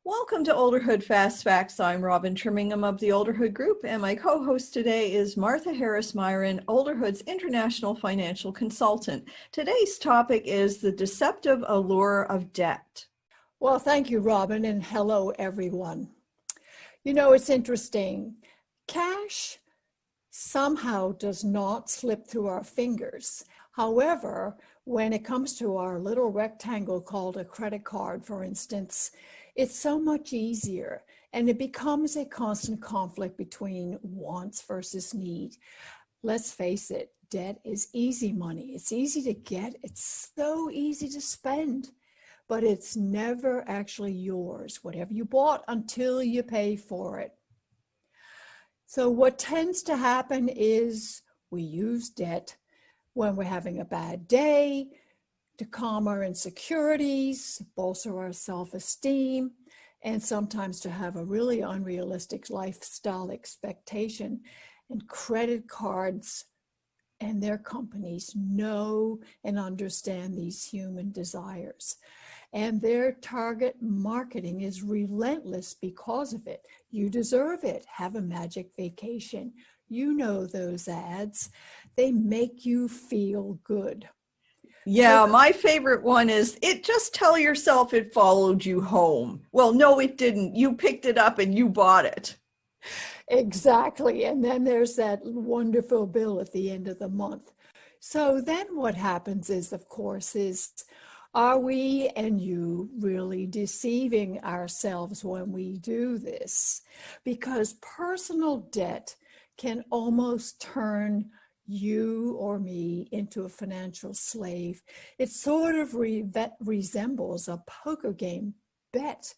Welcome to Olderhood Fast Facts. I'm Robin Trimmingham of the Olderhood Group, and my co-host today is Martha Harris Myron, Olderhood's international financial consultant. Today's topic is the deceptive allure of debt. Well, thank you, Robin, and hello, everyone. You know, it's interesting. Cash somehow does not slip through our fingers. However, when it comes to our little rectangle called a credit card, for instance, it's so much easier, and it becomes a constant conflict between wants versus need. Let's face it, debt is easy money. It's easy to get. It's so easy to spend, but it's never actually yours, whatever you bought, until you pay for it. So what tends to happen is we use debt when we're having a bad day, to calm our insecurities, bolster our self-esteem, and sometimes to have a really unrealistic lifestyle expectation. And credit cards and their companies know and understand these human desires. And their target marketing is relentless because of it. You deserve it. Have a magic vacation. You know those ads. They make you feel good. Yeah, my favorite one is, just tell yourself it followed you home. Well, no, it didn't. You picked it up and you bought it. Exactly. And then there's that wonderful bill at the end of the month. So then what happens is, of course, are we and you really deceiving ourselves when we do this? Because personal debt can almost turn you or me into a financial slave. It sort of resembles a poker game bet.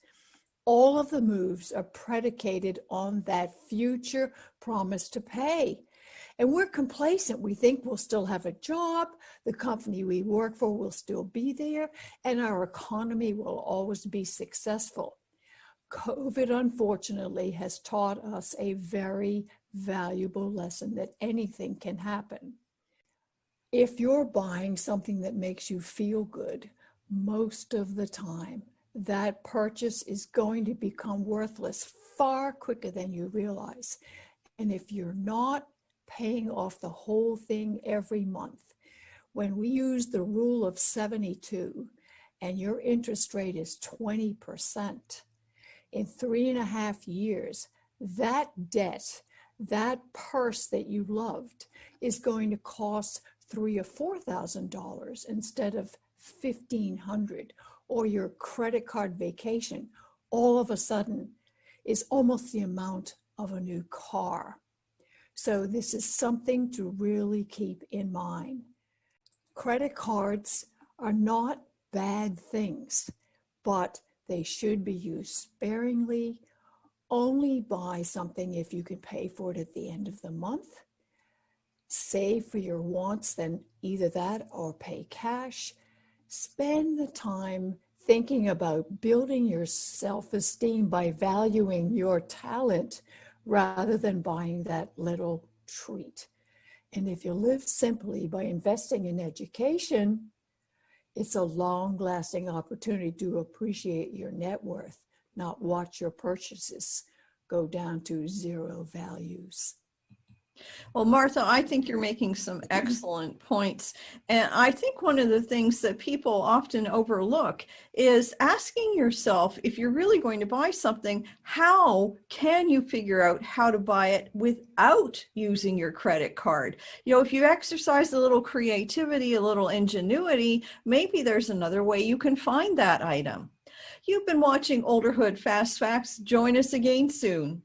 All of the moves are predicated on that future promise to pay. And we're complacent. We think we'll still have a job, the company we work for will still be there, and our economy will always be successful. COVID, unfortunately, has taught us a very valuable lesson that anything can happen. If you're buying something that makes you feel good, most of the time, that purchase is going to become worthless far quicker than you realize. And if you're not paying off the whole thing every month, when we use the rule of 72 and your interest rate is 20%, in 3.5 years, that debt, that purse that you loved, is going to cost $3,000 or $4,000 instead of $1,500. Or your credit card vacation, all of a sudden, is almost the amount of a new car. So this is something to really keep in mind. Credit cards are not bad things, but they should be used sparingly. Only buy something if you can pay for it at the end of the month. Save for your wants, then either that or pay cash. Spend the time thinking about building your self-esteem by valuing your talent rather than buying that little treat. And if you live simply by investing in education, it's a long-lasting opportunity to appreciate your net worth, not watch your purchases go down to zero values. Well, Martha, I think you're making some excellent points. And I think one of the things that people often overlook is asking yourself, if you're really going to buy something, how can you figure out how to buy it without using your credit card? You know, if you exercise a little creativity, a little ingenuity, maybe there's another way you can find that item. You've been watching Olderhood Fast Facts. Join us again soon.